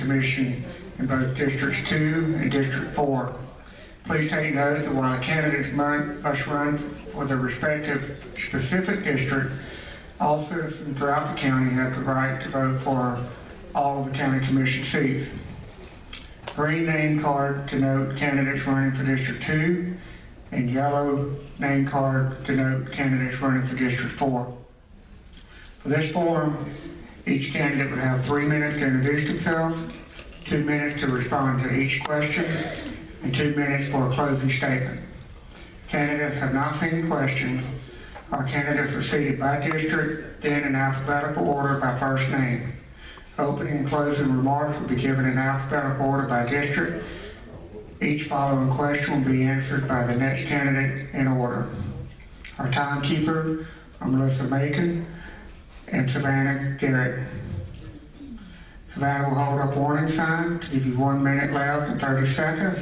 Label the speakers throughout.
Speaker 1: Commission in both Districts 2 and District 4. Please take note that while the candidates must run for their respective specific district, all citizens throughout the county have the right to vote for all of the county commission seats. Green name card denote candidates running for District 2, and yellow name card denote candidates running for District 4. For this forum, each candidate would have 3 minutes to introduce themselves, 2 minutes to respond to each question, and 2 minutes for a closing statement. Candidates have not seen questions. Our candidates are seated by district, then in alphabetical order by first name. Opening and closing remarks will be given in alphabetical order by district. Each following question will be answered by the next candidate in order. Our timekeeper are Melissa Macon and Savannah Garrett. Savannah will hold up a warning sign to give you 1 minute left and 30 seconds,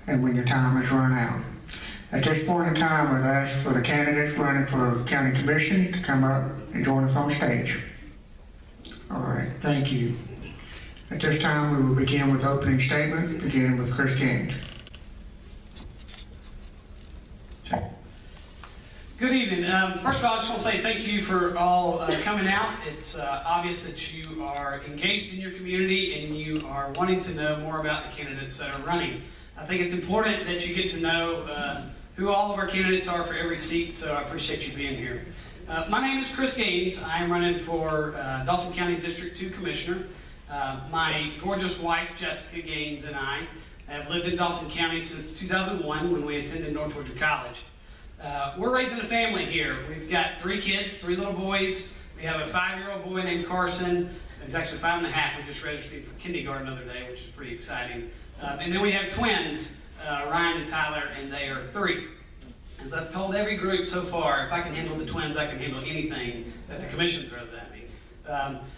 Speaker 1: and when your time has run out. At this point in time, I'd ask for the candidates running for County Commission to come up and join us on stage. All right, thank you. At this time, we will begin with opening statements, beginning with Chris Gaines.
Speaker 2: Good evening. First of all, I just want to say thank you for all coming out. It's obvious that you are engaged in your community and you are wanting to know more about the candidates that are running. I think it's important that you get to know who all of our candidates are for every seat, so I appreciate you being here. My name is Chris Gaines. I am running for Dawson County District 2 Commissioner. My gorgeous wife, Jessica Gaines, and I have lived in Dawson County since 2001 when we attended North Georgia College. We're raising a family here. We've got 3 kids, 3 little boys. We have a 5-year-old boy named Carson. He's actually 5 and a half. We just registered for kindergarten the other day, which is pretty exciting. And then we have twins, Ryan and Tyler, and they are 3. As I've told every group so far, if I can handle the twins, I can handle anything that the commission throws at me.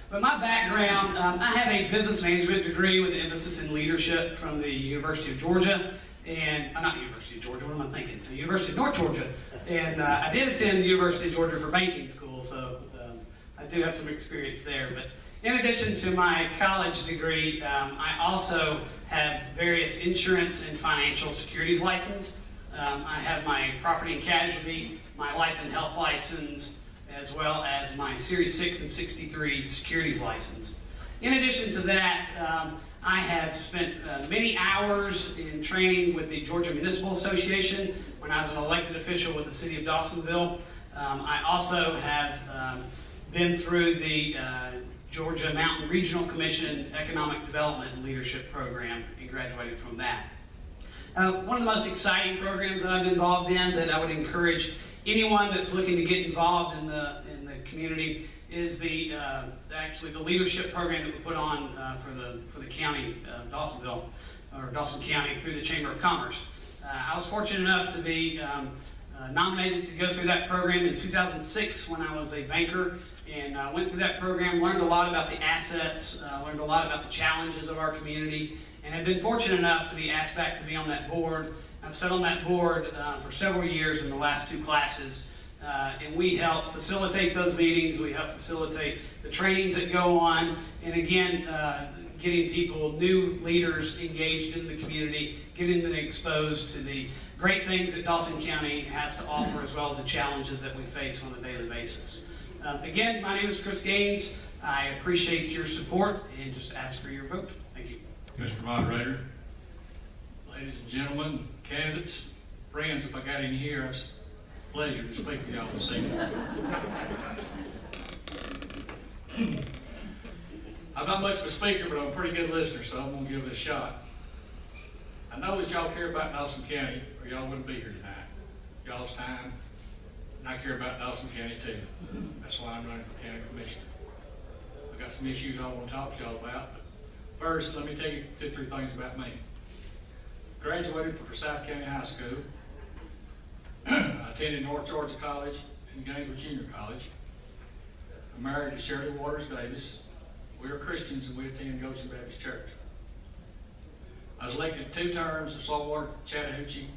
Speaker 2: But my background, I have a business management degree with an emphasis in leadership from the University of Georgia. And not University of Georgia, what am I thinking? The University of North Georgia. And I did attend the University of Georgia for banking school, so I do have some experience there. But in addition to my college degree, I also have various insurance and financial securities license. I have my property and casualty, my life and health license, as well as my Series 6 and 63 securities license. In addition to that, I have spent many hours in training with the Georgia Municipal Association when I was an elected official with the city of Dawsonville. I also have been through the Georgia Mountain Regional Commission Economic Development and Leadership Program and graduated from that. One of the most exciting programs that I've been involved in that I would encourage anyone that's looking to get involved in the community is actually the leadership program that we put on for the county of Dawsonville, or Dawson County, through the Chamber of Commerce. I was fortunate enough to be nominated to go through that program in 2006 when I was a banker, and I went through that program, learned a lot about the assets, learned a lot about the challenges of our community, and have been fortunate enough to be asked back to be on that board. I've sat on that board for several years in the last 2 classes. And we help facilitate those meetings, we help facilitate the trainings that go on, and again, getting people, new leaders engaged in the community, getting them exposed to the great things that Dawson County has to offer, as well as the challenges that we face on a daily basis. Again, my name is Chris Gaines. I appreciate your support and just ask for your vote. Thank you.
Speaker 3: Mr. Moderator, ladies and gentlemen, candidates, friends, if I got any here, it's a pleasure to speak to y'all this evening. I'm not much of a speaker, but I'm a pretty good listener, so I'm going to give it a shot. I know that y'all care about Dawson County, or y'all wouldn't be here tonight. Y'all's time, and I care about Dawson County too. That's why I'm running for county commissioner. I've got some issues I want to talk to y'all about, but first, let me tell you 2 or 3 things about me. Graduated from Forsyth County High School. I attended North Georgia College and Gainesville Junior College. I'm married to Shirley Waters Davis. We are Christians and we attend Goshen Baptist Church. I was elected 2 terms of Saltwater Chattahoochee,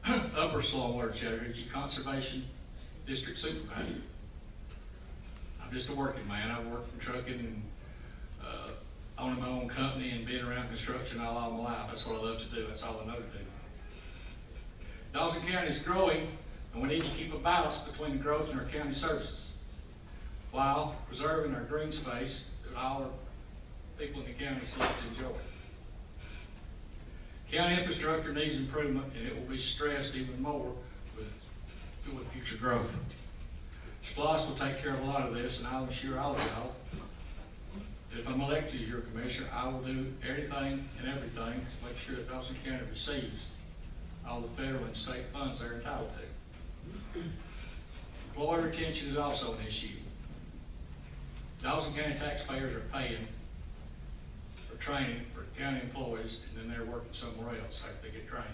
Speaker 3: Upper Saltwater Chattahoochee Conservation District Supervisor. I'm just a working man. I work from trucking and owning my own company and being around construction all my life. That's what I love to do. That's all I know to do. Dawson County is growing, and we need to keep a balance between the growth in our county services while preserving our green space that all our people in the county love to enjoy. County infrastructure needs improvement, and it will be stressed even more with future growth. SPLOST will take care of a lot of this, and I'll assure all of y'all, if I'm elected as your commissioner, I will do everything and everything to make sure that Dawson County receives all the federal and state funds they're entitled to. Employee retention is also an issue. Dawson County taxpayers are paying for training for county employees, and then they're working somewhere else after they get trained.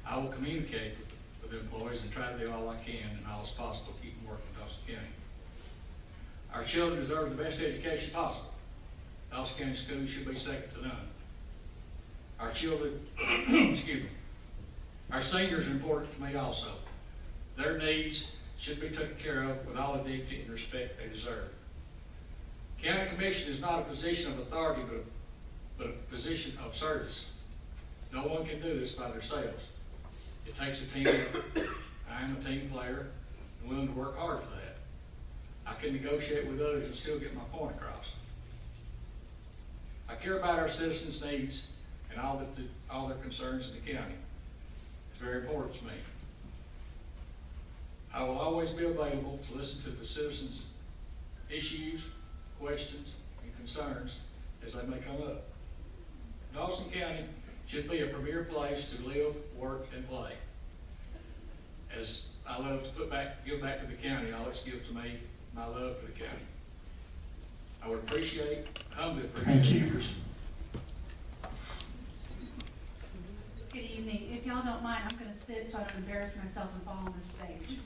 Speaker 3: I will communicate with employees and try to do all I can and all as possible to keep them working in Dawson County. Our children deserve the best education possible. Dawson County schools should be second to none. Our children, excuse me, our seniors are important to me also. Their needs should be taken care of with all the dignity and respect they deserve. County Commission is not a position of authority, but a position of service. No one can do this by themselves. It takes a team. I am a team player and willing to work hard for that. I can negotiate with others and still get my point across. I care about our citizens' needs and all their concerns in the county. It's very important to me. I will always be available to listen to the citizens' issues, questions, and concerns as they may come up. Dawson County should be a premier place to live, work, and play. As I love to give back to the county, all it's give to me my love for the county. I would humbly appreciate
Speaker 1: Thank you.
Speaker 3: yours.
Speaker 4: Good evening. If y'all don't mind, I'm going to sit so I don't embarrass myself and fall on the stage.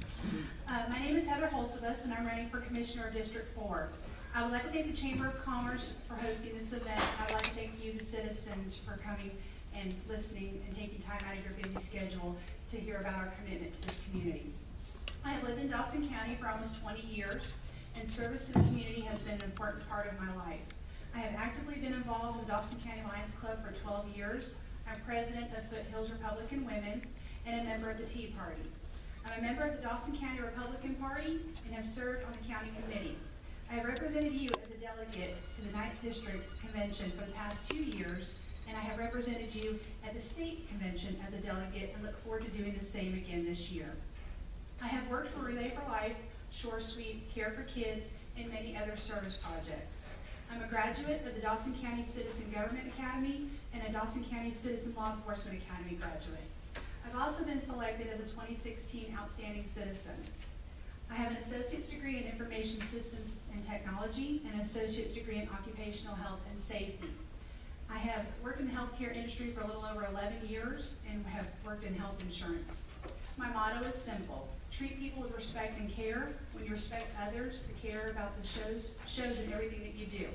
Speaker 4: My name is Heather Holsabus, and I'm running for Commissioner of District 4. I would like to thank the Chamber of Commerce for hosting this event. I would like to thank you, the citizens, for coming and listening and taking time out of your busy schedule to hear about our commitment to this community. I have lived in Dawson County for almost 20 years, and service to the community has been an important part of my life. I have actively been involved in the Dawson County Lions Club for 12 years. I'm president of Foothills Republican Women and a member of the Tea Party. I'm a member of the Dawson County Republican Party and have served on the county committee. I have represented you as a delegate to the 9th District Convention for the past 2 years, and I have represented you at the state convention as a delegate and look forward to doing the same again this year. I have worked for Relay for Life, Shore Sweep, Care for Kids, and many other service projects. I'm a graduate of the Dawson County Citizen Government Academy and a Dawson County Citizen Law Enforcement Academy graduate. I've also been selected as a 2016 Outstanding Citizen. I have an associate's degree in Information Systems and Technology and an associate's degree in Occupational Health and Safety. I have worked in the healthcare industry for a little over 11 years and have worked in health insurance. My motto is simple: treat people with respect and care. When you respect others, the care about the shows in everything that you do.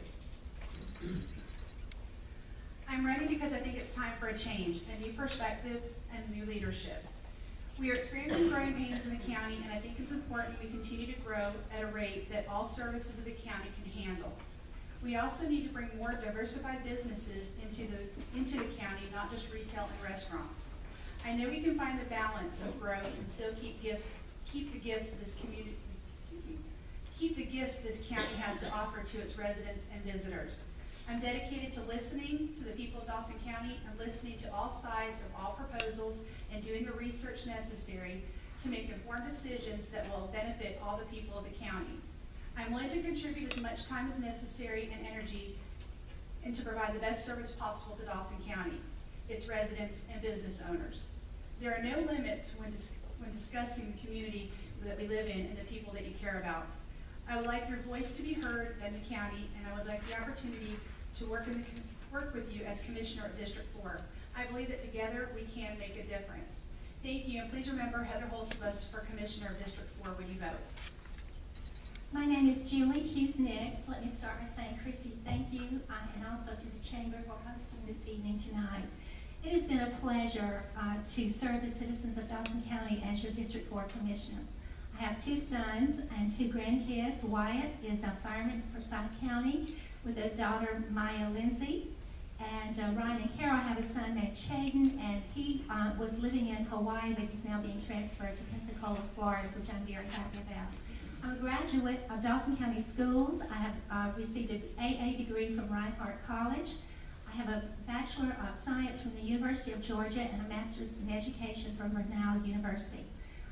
Speaker 4: I'm running because I think it's time for a change, a new perspective, and new leadership. We are experiencing growing pains in the county, and I think it's important we continue to grow at a rate that all services of the county can handle. We also need to bring more diversified businesses into the county, not just retail and restaurants. I know we can find the balance of growth and still keep the gifts this county has to offer to its residents and visitors. I'm dedicated to listening to the people of Dawson County and listening to all sides of all proposals and doing the research necessary to make informed decisions that will benefit all the people of the county. I'm willing to contribute as much time as necessary and energy and to provide the best service possible to Dawson County, its residents and business owners. There are no limits when discussing the community that we live in and the people that you care about. I would like your voice to be heard in the county, and I would like the opportunity to work with you as Commissioner of District 4. I believe that together we can make a difference. Thank you, and please remember Heather Holsabus for Commissioner of District 4 when you vote.
Speaker 5: My name is Julie Hughes-Nix. Let me start by saying, Christy, thank you, and also to the Chamber for hosting this evening tonight. It has been a pleasure to serve the citizens of Dawson County as your District 4 Commissioner. I have 2 sons and 2 grandkids. Wyatt is a fireman for Forsyth County. with a daughter, Maya Lindsay. And Ryan and Carol have a son named Chaden, and he was living in Hawaii, but he's now being transferred to Pensacola, Florida, which I'm very happy about. I'm a graduate of Dawson County Schools. I have received an AA degree from Reinhardt College. I have a Bachelor of Science from the University of Georgia and a Master's in Education from Renau University.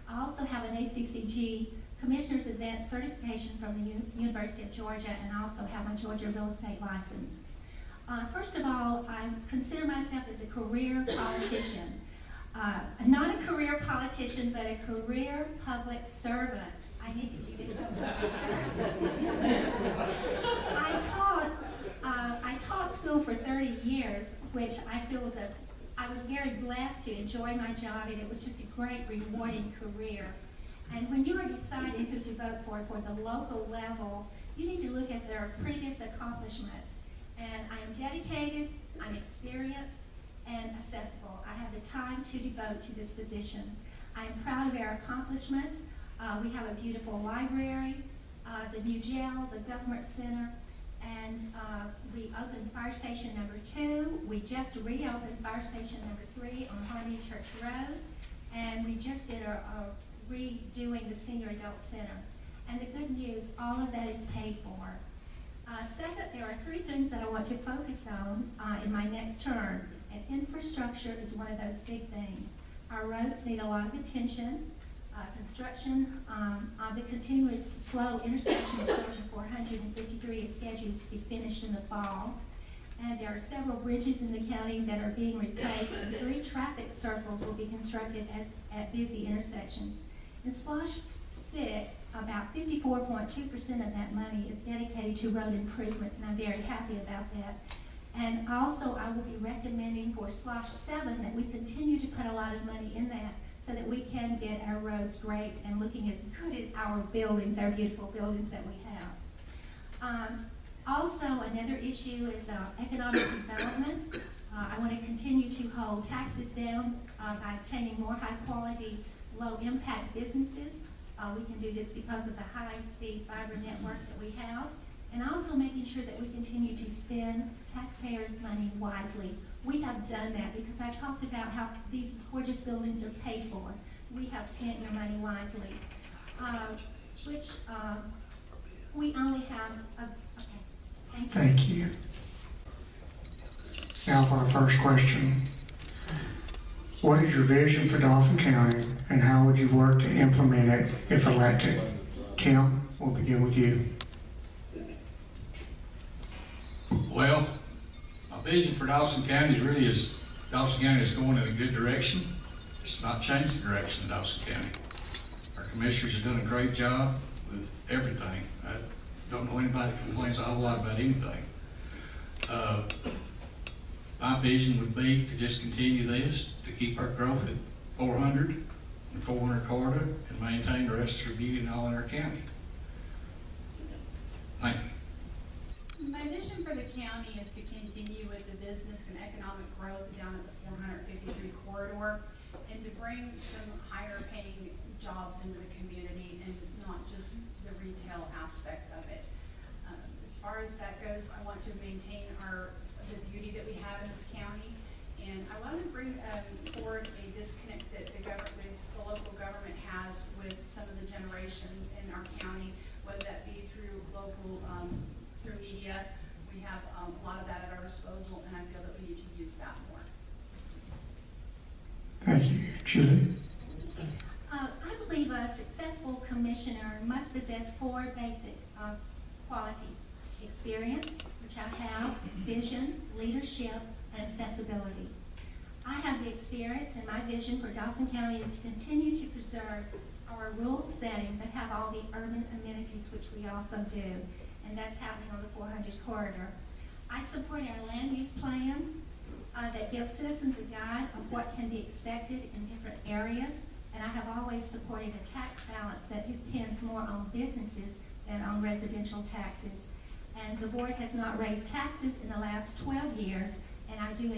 Speaker 5: I also have an ACCG Commissioner's Advanced Certification from the University of Georgia, and I also have my Georgia real estate license. First of all, I consider myself as a career politician. Not a career politician, but a career public servant. I needed you to know that. I taught school for 30 years, which I feel was I was very blessed to enjoy my job, and it was just a great, rewarding career. And when you are deciding who to vote for the local level, you need to look at their previous accomplishments. And I am dedicated, I'm experienced, and accessible. I have the time to devote to this position. I am proud of our accomplishments. We have a beautiful library, the new jail, the government center, and we opened fire station number 2. We just reopened fire station number 3 on Harmony Church Road, and we just did a redoing the senior adult center. And the good news, all of that is paid for. Second, there are 3 things that I want to focus on in my next term, and infrastructure is one of those big things. Our roads need a lot of attention. Construction of the continuous flow intersection of Georgia 453 is scheduled to be finished in the fall. And there are several bridges in the county that are being replaced, and 3 traffic circles will be constructed at busy intersections. In Splash 6, about 54.2% of that money is dedicated to road improvements, and I'm very happy about that. And also, I will be recommending for Splash 7 that we continue to put a lot of money in that so that we can get our roads great and looking as good as our buildings, our beautiful buildings that we have. Also, another issue is economic development. I want to continue to hold taxes down by obtaining more high-quality, low-impact businesses. We can do this because of the high-speed fiber network that we have, and also making sure that we continue to spend taxpayers' money wisely. We have done that because I talked about how these gorgeous buildings are paid for. We have spent your money wisely, which we only have okay.
Speaker 1: Thank you. Now for our first question. What is your vision for Dawson County, and how would you work to implement it if elected? Tim, we'll begin with you.
Speaker 3: Well, my vision for Dawson County is Dawson County is going in a good direction. It's not changed the direction of Dawson County. Our commissioners have done a great job with everything. I don't know anybody that complains a whole lot about anything. My vision would be to just continue this, to keep our growth at 400 and 400 corridor, and maintain the rest of the beauty and all in our county. Thank you.
Speaker 4: My vision for the county is to continue with the business and economic growth down at the 453 corridor, and to bring some higher paying jobs into the community and not just the retail aspect of it. As far as that goes, I want to maintain the beauty that we have in this county, and I want to bring forward a disconnect that the local government has with some of the generation in our county, whether that be through local, through media. We have a lot of that at our disposal, and I feel that we need to use that more.
Speaker 1: Thank you. Julie?
Speaker 5: I believe a successful commissioner must possess 4 basic qualities: experience, which I have, vision, leadership, and accessibility. I have the experience, and my vision for Dawson County is to continue to preserve our rural setting, but have all the urban amenities, which we also do, and that's happening on the 400 corridor. I support our land use plan that gives citizens a guide of what can be expected in different areas, and I have always supported a tax balance that depends more on businesses than on residential taxes. And the board has not raised taxes in the last 12 years, and I do not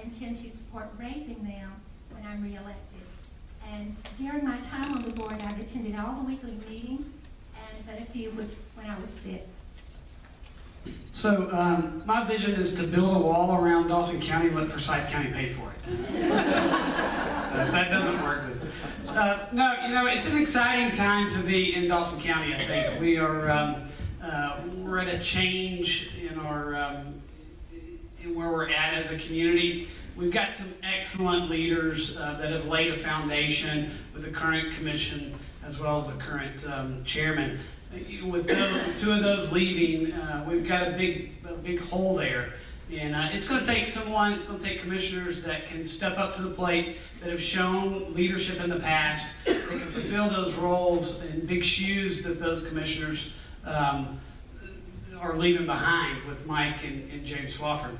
Speaker 5: intend to support raising them when I'm reelected. And during my time on the board, I've attended all the weekly meetings, and but a few when I was sick.
Speaker 2: So my vision is to build a wall around Dawson County and let Forsyth County pay for it. If that doesn't work, no, you know, it's an exciting time to be in Dawson County. I think we are we're at a change in our in where we're at as a community. We've got some excellent leaders that have laid a foundation with the current commission as well as the current chairman. With two of those leaving, we've got a big hole there. And it's going to take someone, it's going to take commissioners that can step up to the plate, that have shown leadership in the past, that can fulfill those roles and big shoes that those commissioners are leaving behind with Mike and James Swafford.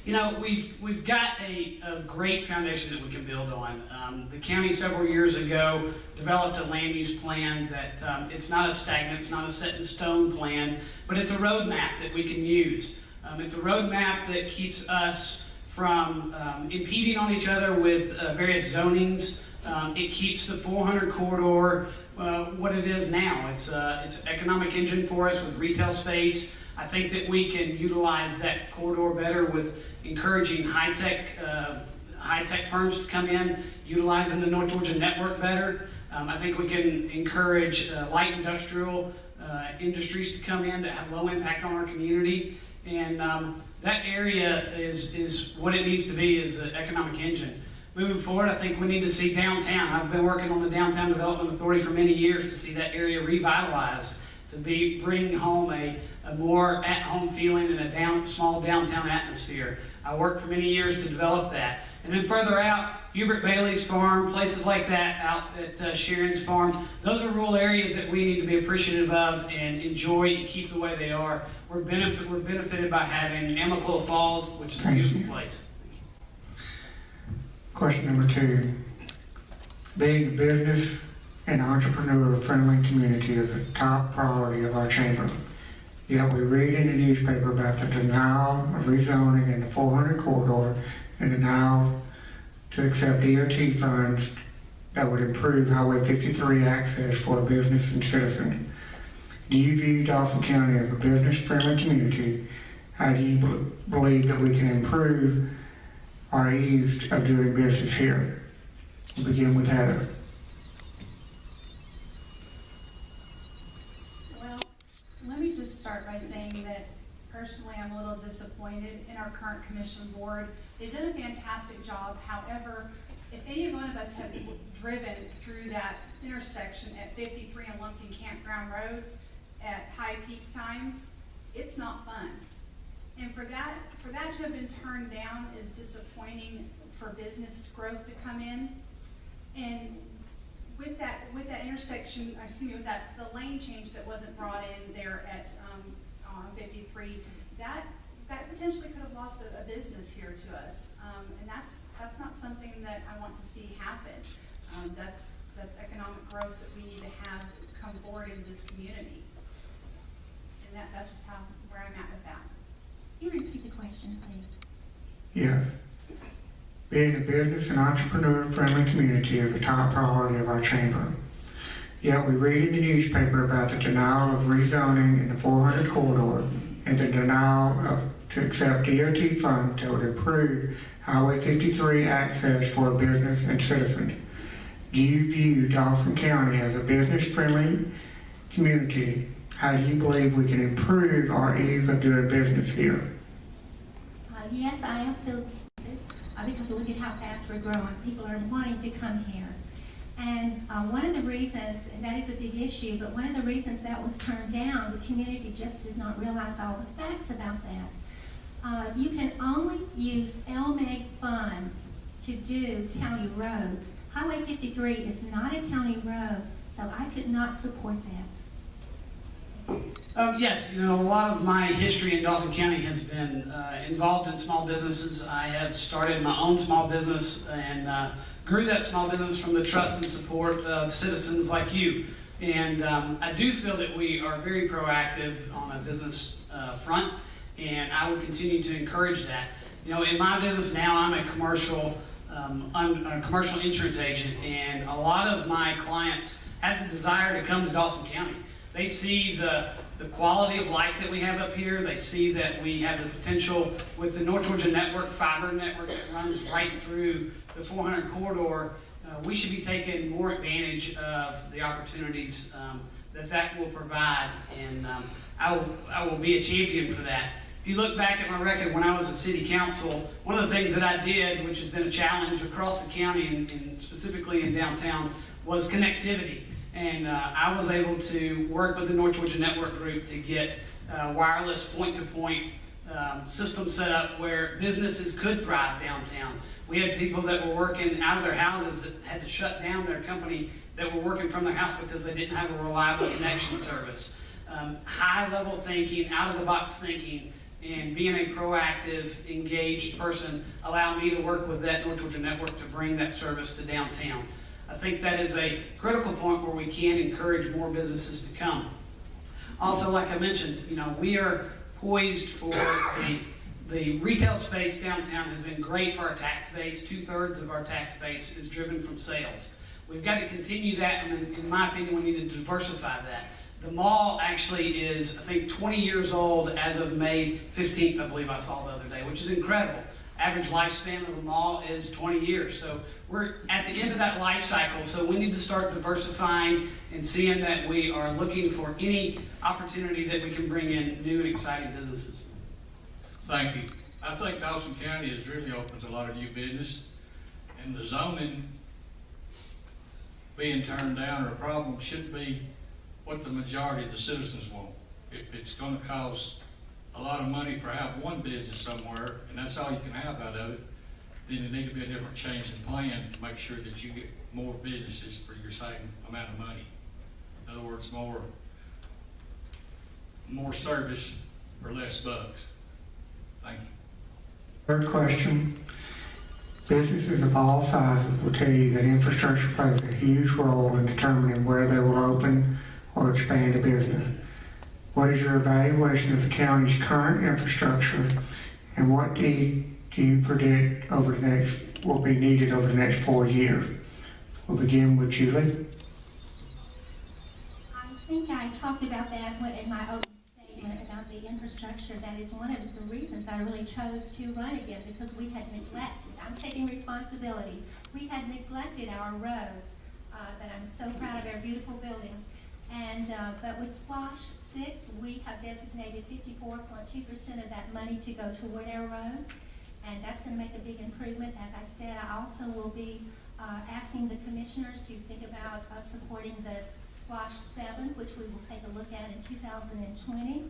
Speaker 2: You know, we've got a great foundation that we can build on. The county several years ago developed a land use plan that it's not a stagnant, it's not a set in stone plan, but it's a roadmap that we can use. It's a roadmap that keeps us from impeding on each other with various zonings. It keeps the 400 corridor what it is now. It's an economic engine for us with retail space. I think that we can utilize that corridor better with encouraging high-tech firms to come in, utilizing the North Georgia network better. I think we can encourage light industrial industries to come in that have low impact on our community. And that area is what it needs to be, is an economic engine. Moving forward, I think we need to see downtown. I've been working on the Downtown Development Authority for many years to see that area revitalized, to bring home a more at-home feeling and a small downtown atmosphere. I worked for many years to develop that. And then further out, Hubert Bailey's farm, places like that out at Sharon's farm, those are rural areas that we need to be appreciative of and enjoy and keep the way they are. We're benefited by having Amicalola Falls, which is a beautiful place.
Speaker 1: Question number 2. Being a business and entrepreneur-friendly community is a top priority of our chamber. Yet we read in the newspaper about the denial of rezoning in the 400 corridor and denial to accept DOT funds that would improve Highway 53 access for business and citizens. Do you view Dawson County as a business-friendly community? How do you believe that we can improve our ease of doing business here? We'll begin with Heather.
Speaker 4: Well, let me just start by saying that personally I'm a little disappointed in our current commission board. They've done a fantastic job. However, if any one of us have driven through that intersection at 53 and Lumpkin Campground Road at high peak times, it's not fun. And for that to have been turned down is disappointing for business growth to come in. And with that intersection, with the lane change that wasn't brought in there at on 53, that potentially could have lost a business here to us. And that's not something that I want to see happen. That's economic growth that we need to have come forward in this community. And that's just where I'm at with that.
Speaker 5: Can you repeat the question, please?
Speaker 1: Yes. Being a business and entrepreneur-friendly community is a top priority of our chamber. Yet we read in the newspaper about the denial of rezoning in the 400 corridor and the denial to accept DOT funds that would improve Highway 53 access for business and citizens. Do you view Dawson County as a business-friendly community? How do you believe we can improve our ease of doing business here?
Speaker 5: Yes, I absolutely do, because look at how fast we're growing. People are wanting to come here. And one of the reasons, and that is a big issue, but one of the reasons that was turned down, the community just does not realize all the facts about that. You can only use LMAG funds to do county roads. Highway 53 is not a county road, so I could not support that.
Speaker 2: Yes, you know, a lot of my history in Dawson County has been involved in small businesses. I have started my own small business and grew that small business from the trust and support of citizens like you. And I do feel that we are very proactive on a business front, and I would continue to encourage that. You know, in my business now, I'm a commercial insurance agent, and a lot of my clients have the desire to come to Dawson County. They see the quality of life that we have up here. They see that we have the potential with the North Georgia Network, fiber network that runs right through the 400 corridor. We should be taking more advantage of the opportunities that will provide, and I will be a champion for that. If you look back at my record when I was a city council, one of the things that I did, which has been a challenge across the county and specifically in downtown, was connectivity. And I was able to work with the North Georgia Network Group to get wireless point-to-point system set up where businesses could thrive downtown. We had people that were working out of their houses that had to shut down their company that were working from their house because they didn't have a reliable connection service. High-level thinking, out-of-the-box thinking, and being a proactive, engaged person allowed me to work with that North Georgia Network to bring that service to downtown. I think that is a critical point where we can encourage more businesses to come. Also, like I mentioned, we are poised for the retail space downtown has been great for our tax base. 2/3 of our tax base is driven from sales. We've got to continue that, and in my opinion, we need to diversify that. The mall actually is, I think, 20 years old as of May 15th, I believe I saw the other day, which is incredible. Average lifespan of the mall is 20 years. So we're at the end of that life cycle, so we need to start diversifying and seeing that we are looking for any opportunity that we can bring in new and exciting businesses.
Speaker 3: Thank you. I think Dawson County has really opened a lot of new business, and the zoning being turned down or a problem should be what the majority of the citizens want. If it's going to cost a lot of money for have one business somewhere, and that's all you can have out of it, then there needs to be a different change in plan to make sure that you get more businesses for your same amount of money. In other words, more service for less bucks. Thank you.
Speaker 1: Third question. Businesses of all sizes will tell you that infrastructure plays a huge role in determining where they will open or expand a business. What is your evaluation of the county's current infrastructure, and what do you predict will be needed over the next 4 years? We'll begin with Julie.
Speaker 5: I think I talked about that in my opening statement about the infrastructure. That is one of the reasons I really chose to run again, because we had neglected. I'm taking responsibility. We had neglected our roads, that I'm so proud of our beautiful buildings. And but with SPLOST 6, we have designated 54.2% of that money to go toward our roads, and that's going to make a big improvement. As I said, I also will be asking the commissioners to think about supporting the SPLOST 7, which we will take a look at in 2020,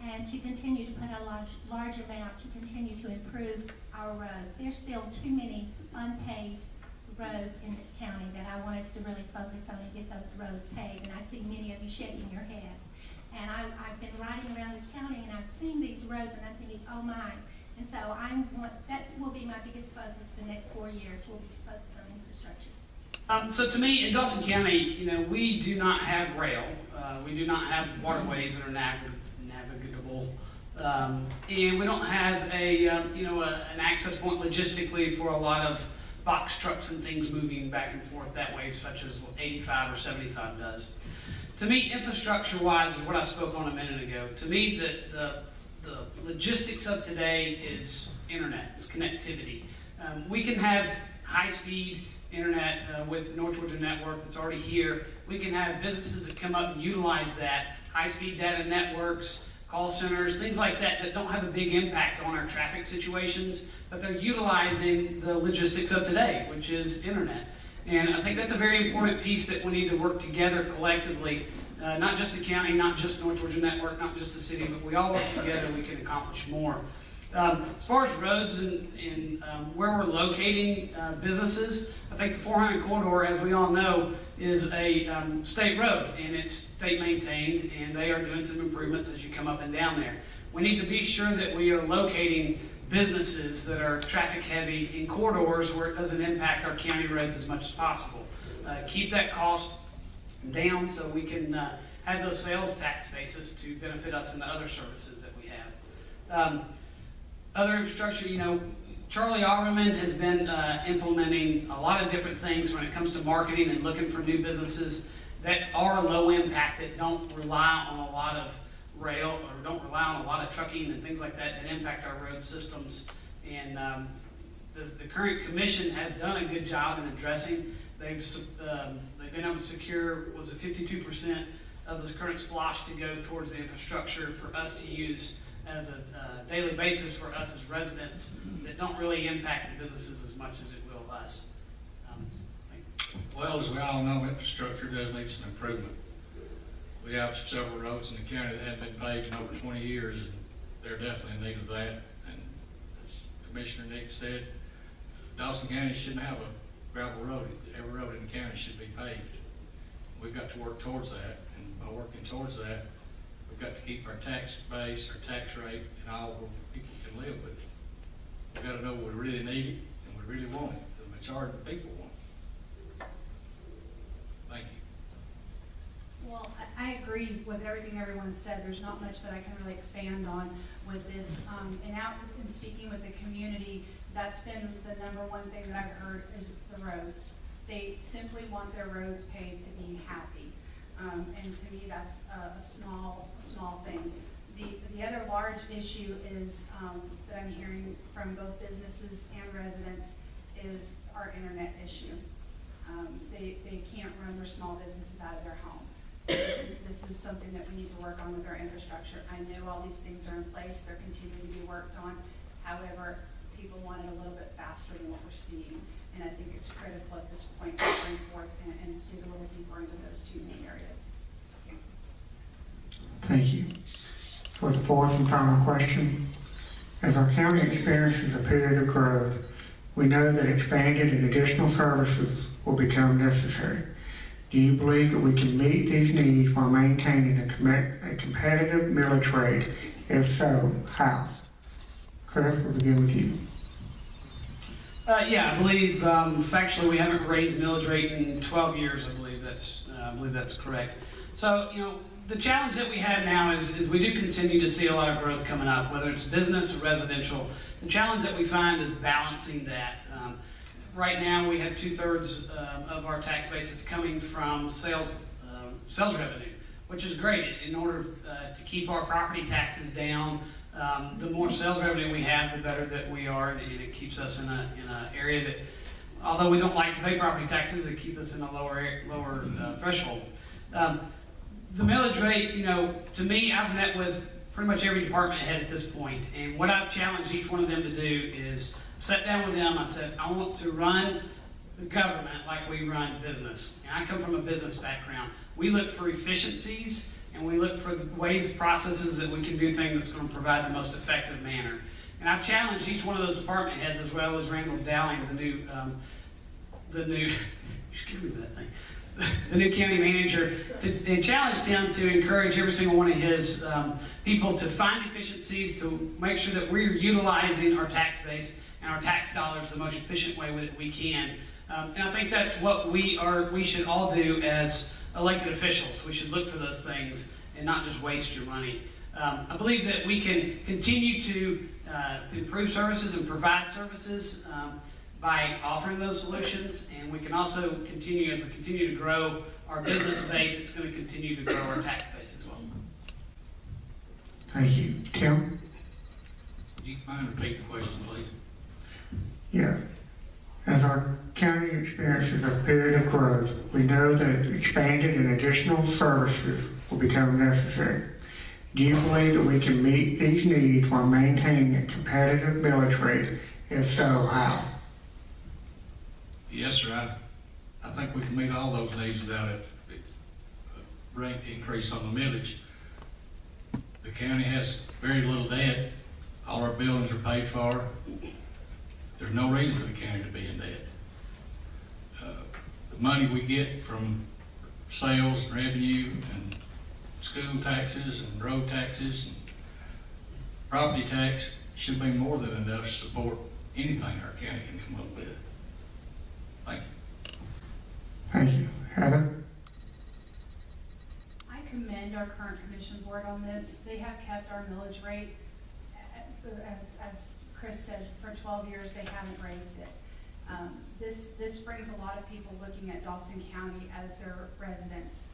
Speaker 5: and to continue to put a large amount to continue to improve our roads. There's still too many unpaved roads in this county that I want us to really focus on and get those roads paved. And I see many of you shaking your heads. And I've been riding around the county and I've seen these roads and I'm thinking, oh my. And so that will be my biggest focus the next 4 years, will be to focus on infrastructure.
Speaker 2: So to me, in Dawson County, we do not have rail. We do not have waterways that are navigable. And we don't have an access point logistically for a lot of box trucks and things moving back and forth that way, such as 85 or 75 does. To me, infrastructure-wise is what I spoke on a minute ago. To me, the logistics of today is internet, it's connectivity. We can have high-speed internet with the North Georgia Network that's already here. We can have businesses that come up and utilize that, high-speed data networks, call centers, things like that that don't have a big impact on our traffic situations, but they're utilizing the logistics of today, which is internet. And I think that's a very important piece that we need to work together collectively, not just the county, not just North Georgia Network, not just the city, but we all work together, we can accomplish more. As far as roads and where we're locating businesses, I think the 400 corridor, as we all know, is a state road, and it's state maintained, and they are doing some improvements as you come up and down there. We need to be sure that we are locating businesses that are traffic heavy in corridors where it doesn't impact our county roads as much as possible. Keep that cost down so we can have those sales tax bases to benefit us in the other services that we have. Other infrastructure, Charlie Augerman has been implementing a lot of different things when it comes to marketing and looking for new businesses. that are low impact, that don't rely on a lot of rail, or don't rely on a lot of trucking and things like that impact our road systems. And the current commission has done a good job in addressing. They've been able to secure, was it 52% of this current splosh to go towards the infrastructure for us to use as a daily basis for us as residents, that don't really impact the businesses as much as it will us.
Speaker 3: Well, as we all know, infrastructure does need some improvement. We have several roads in the county that haven't been paved in over 20 years, and they're definitely in need of that. And as Commissioner Nick said, Dawson County shouldn't have a gravel road. Every road in the county should be paved. We've got to work towards that, and by working towards that, we've got to keep our tax base, our tax rate, and all where people can live with it. We've got to know we really need it, and we really want it. The majority of the people want it. Thank you.
Speaker 4: Well, I agree with everything everyone said. There's not much that I can really expand on with this. And out in speaking with the community, that's been the number one thing that I've heard is the roads. They simply want their roads paved to be happy. And to me, that's a small thing. The other large issue is, that I'm hearing from both businesses and residents, is our internet issue. They can't run their small businesses out of their home. This is something that we need to work on with our infrastructure. I know all these things are in place, they're continuing to be worked on. However, people want it a little bit faster than what we're seeing. And I think it's critical at this point to bring forth and dig a little deeper into those two main areas.
Speaker 1: Thank you. For the fourth and final question, as our county experiences a period of growth, we know that expanded and additional services will become necessary. Do you believe that we can meet these needs while maintaining a competitive millage rate? If so, how? Chris, we'll begin with you.
Speaker 2: Yeah, I believe factually we haven't raised millage rate in 12 years. I believe that's correct. So, you know, the challenge that we have now is we do continue to see a lot of growth coming up, whether it's business or residential. The challenge that we find is balancing that. Right now, we have 2/3 of our tax base that's coming from sales revenue, which is great. In order to keep our property taxes down, the more sales revenue we have, the better that we are, and it keeps us in an area that, although we don't like to pay property taxes, it keeps us in a lower threshold. The millage rate, you know, to me, I've met with pretty much every department head at this point, and what I've challenged each one of them to do is sat down with them. I said, I want to run the government like we run business. And I come from a business background. We look for efficiencies, and we look for ways, processes that we can do things that's going to provide the most effective manner. And I've challenged each one of those department heads, as well as Randall Dowling, the new excuse me that thing, the new county manager, and challenged him to encourage every single one of his people to find efficiencies, to make sure that we're utilizing our tax base and our tax dollars the most efficient way that we can. And I think that's what we should all do as elected officials. We should look for those things and not just waste your money. I believe that we can continue to improve services and provide services by offering those solutions, and we can also continue, as we continue to grow our business base, it's going to continue to grow our tax base as well.
Speaker 1: Thank you. Tim?
Speaker 3: Do you mind repeating the question, please?
Speaker 1: Yeah. As our county experiences a period of growth, we know that expanded and additional services will become necessary. Do you believe that we can meet these needs while maintaining a competitive millage rate? If so, how?
Speaker 3: Yes, sir. I think we can meet all those needs without a rate increase on the millage. The county has very little debt. All our buildings are paid for. There's no reason for the county to be in debt. The money we get from sales, revenue, and school taxes, and road taxes, and property tax should be more than enough to support anything our county can come up with. Thank you.
Speaker 1: Thank you. Heather?
Speaker 4: I commend our current commission board on this. They have kept our millage rate, as Chris said, for 12 years they haven't raised it. This brings a lot of people looking at Dawson County as their residents.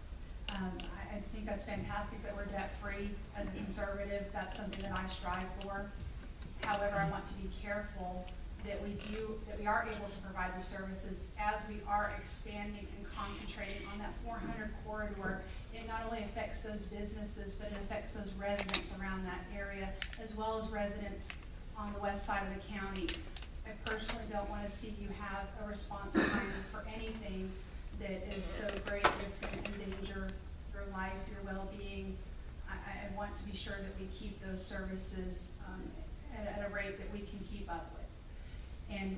Speaker 4: I think that's fantastic that we're debt-free. As a conservative, that's something that I strive for. However, I want to be careful that we are able to provide the services as we are expanding and concentrating on that 400 corridor. It not only affects those businesses, but it affects those residents around that area, as well as residents on the west side of the county. I personally don't want to see you have a response time for anything that is so great that it's going to endanger your life, your well-being. I want to be sure that we keep those services at a rate that we can keep up with. And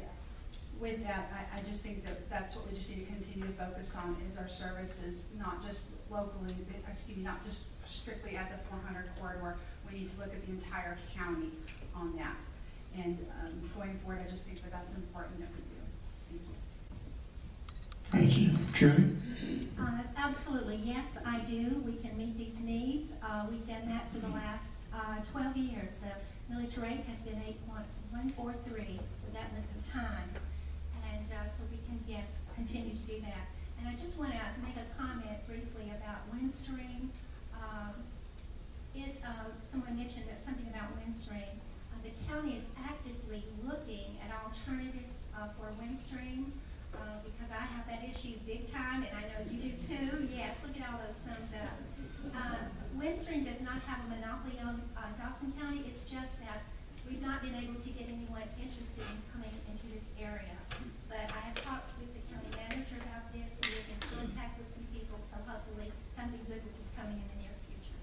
Speaker 4: with that, I just think that that's what we just need to continue to focus on is our services, not just locally, not just strictly at the 400 corridor. We need to look at the entire county on that. And going forward, I just think that that's important that we do. Thank you.
Speaker 1: Thank you. Julie?
Speaker 5: Absolutely, yes, I do. We can meet these needs. We've done that for the last 12 years. The millage rate has been 8.143 for that length of time. And so we can, yes, continue to do that. And I just want to make a comment briefly about Windstream. Someone mentioned something about Windstream. The county is actively looking at alternatives for Windstream because I have that issue big time, and I know you do too. Yes, look at all those thumbs up. Windstream does not have a monopoly on Dawson County. It's just that we've not been able to get anyone interested in coming into this area. But I have talked with the county manager about this. He is in contact with some people, so hopefully something good will be coming in the near future.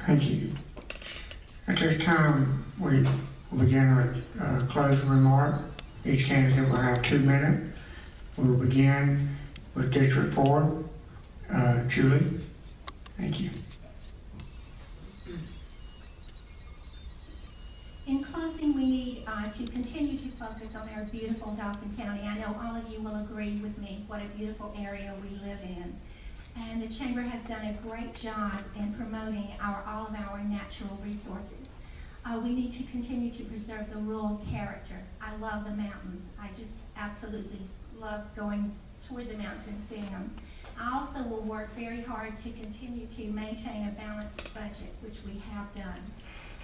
Speaker 5: Thank you.
Speaker 1: Thank you. At this time, we will begin with closing remark. Each candidate will have 2 minutes. We will begin with District 4. Julie, thank you.
Speaker 5: In closing, we need to continue to focus on our beautiful Dawson County. I know all of you will agree with me what a beautiful area we live in. And the Chamber has done a great job in promoting all of our natural resources. We need to continue to preserve the rural character. I love the mountains. I just absolutely love going toward the mountains and seeing them. I also will work very hard to continue to maintain a balanced budget, which we have done.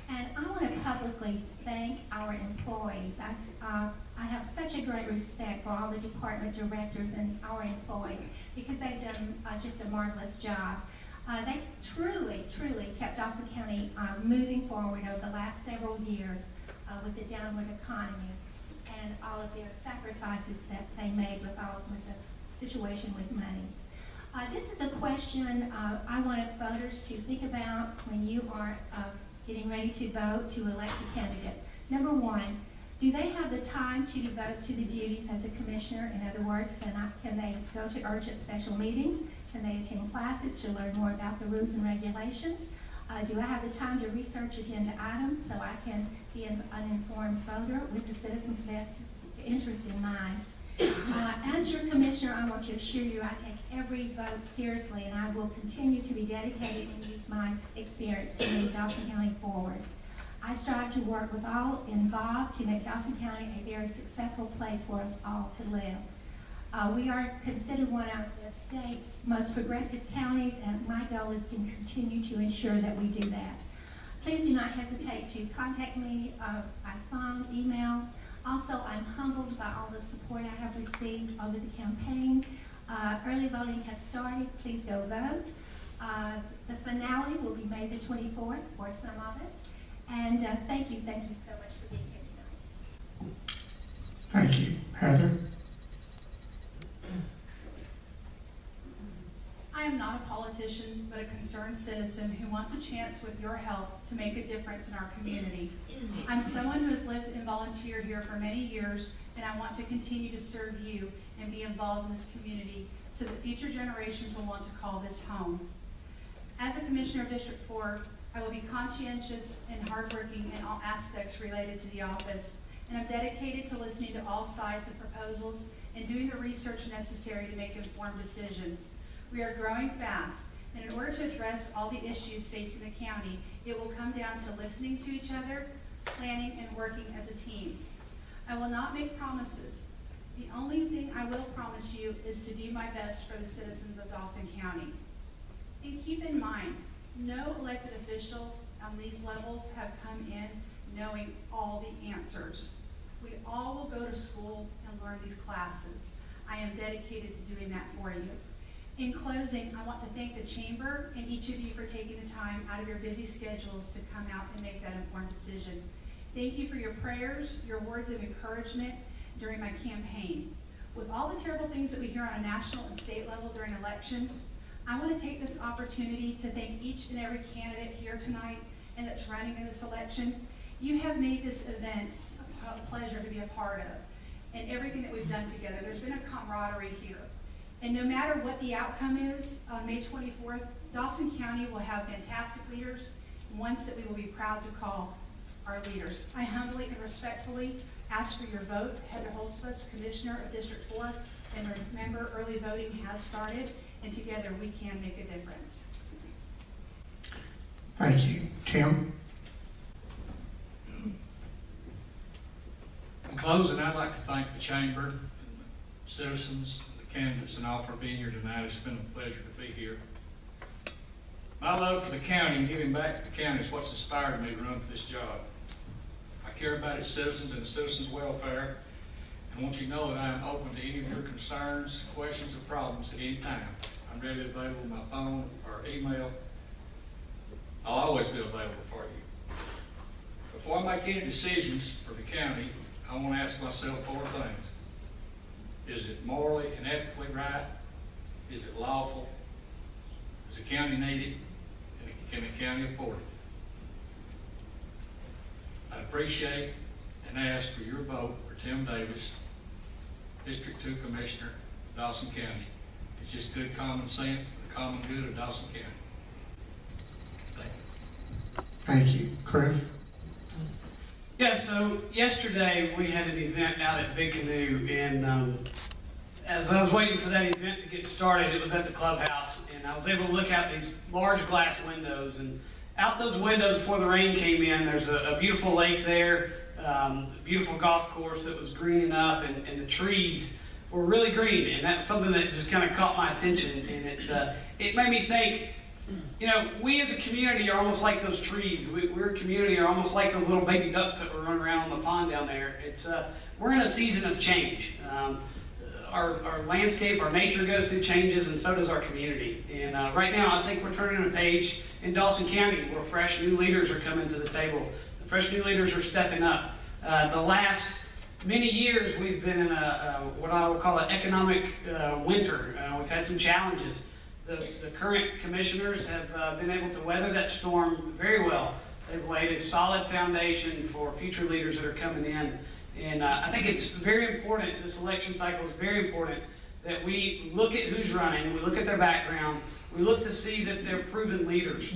Speaker 5: And I want to publicly thank our employees. I have such a great respect for all the department directors and our employees because they've done just a marvelous job. They truly kept Dawson County moving forward over the last several years with the downward economy and all of their sacrifices that they made with the situation with money. This is a question I want voters to think about when you are getting ready to vote to elect a candidate. Number one, do they have the time to devote to the duties as a commissioner? In other words, can they go to urgent special meetings? Can they attend classes to learn more about the rules and regulations? Do I have the time to research agenda items so I can be an uninformed voter with the citizens' best interest in mind? As your commissioner, I want to assure you I take every vote seriously, and I will continue to be dedicated and use my experience to move Dawson County forward. I strive to work with all involved to make Dawson County a very successful place for us all to live. We are considered one of the state's most progressive counties, and my goal is to continue to ensure that we do that. Please do not hesitate to contact me by phone, email. Also, I'm humbled by all the support I have received over the campaign. Early voting has started. Please go vote. The finale will be May the 24th for some of us. And thank you so much for being here tonight.
Speaker 1: Thank you. Heather?
Speaker 4: I am not a politician, but a concerned citizen who wants a chance with your help to make a difference in our community. I'm someone who has lived and volunteered here for many years, and I want to continue to serve you and be involved in this community so that future generations will want to call this home. As a commissioner of District 4, I will be conscientious and hardworking in all aspects related to the office, and I'm dedicated to listening to all sides of proposals and doing the research necessary to make informed decisions. We are growing fast, and in order to address all the issues facing the county, it will come down to listening to each other, planning, and working as a team. I will not make promises. The only thing I will promise you is to do my best for the citizens of Dawson County. And keep in mind, no elected official on these levels have come in knowing all the answers. We all will go to school and learn these classes. I am dedicated to doing that for you. In closing, I want to thank the Chamber and each of you for taking the time out of your busy schedules to come out and make that informed decision. Thank you for your prayers, your words of encouragement during my campaign. With all the terrible things that we hear on a national and state level during elections, I want to take this opportunity to thank each and every candidate here tonight and that's running in this election. You have made this event a pleasure to be a part of, and everything that we've done together. There's been a camaraderie here. And no matter what the outcome is on May 24th, Dawson County will have fantastic leaders, ones that we will be proud to call our leaders. I humbly and respectfully ask for your vote. Heather Holzfuss, Commissioner of District 4, and remember, early voting has started, and together we can make a difference.
Speaker 1: Thank you. Tim?
Speaker 3: In closing, I'd like to thank the Chamber, and the citizens, and the candidates, and all for being here tonight. It's been a pleasure to be here. My love for the county and giving back to the county is what's inspired me to run for this job. I care about its citizens and the citizens' welfare, and want you to know that I am open to any of your concerns, questions, or problems at any time. I'm readily available on my phone or email. I'll always be available for you. Before I make any decisions for the county, I want to ask myself 4 things. Is it morally and ethically right? Is it lawful? Does the county need it? And can the county afford it? I appreciate and ask for your vote for Tim Davis, District 2 Commissioner, Dawson County. It's just good common sense for the common good of Dawson County. Thank you.
Speaker 1: Thank you. Chris?
Speaker 2: Yeah, so yesterday we had an event out at Big Canoe, and as I was waiting for that event to get started, it was at the clubhouse, and I was able to look out these large glass windows, and out those windows before the rain came in, there's a beautiful lake there, a beautiful golf course that was greening up, and the trees were really green, and that's something that just kind of caught my attention, and it made me think, you know, we as a community are almost like those trees. We're a community are almost like those little baby ducks that were running around on the pond down there. We're in a season of change. Our landscape, our nature goes through changes, and so does our community. And right now, I think we're turning a page in Dawson County where fresh new leaders are coming to the table. The fresh new leaders are stepping up. The last many years, we've been in what I would call an economic winter. We've had some challenges. The current commissioners have been able to weather that storm very well. They've laid a solid foundation for future leaders that are coming in. And I think it's very important, this election cycle is very important, that we look at who's running, we look at their background, we look to see that they're proven leaders.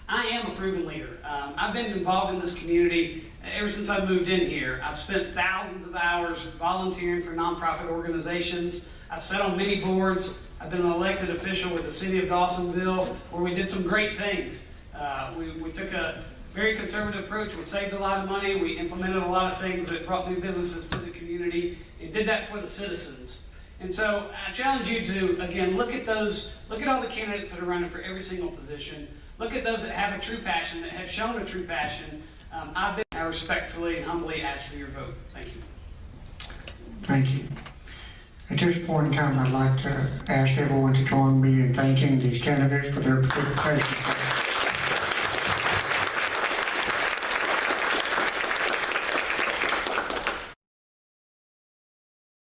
Speaker 2: I am a proven leader. I've been involved in this community ever since I moved in here. I've spent thousands of hours volunteering for nonprofit organizations. I've sat on many boards. I've been an elected official with the city of Dawsonville, where we did some great things. We took a very conservative approach. We saved a lot of money. We implemented a lot of things that brought new businesses to the community, and did that for the citizens. And so I challenge you to, again, look at all the candidates that are running for every single position. Look at those that have a true passion, that have shown a true passion. I respectfully and humbly ask for your vote. Thank you.
Speaker 1: Thank you. At this point in time, I'd like to ask everyone to join me in thanking these candidates for their participation.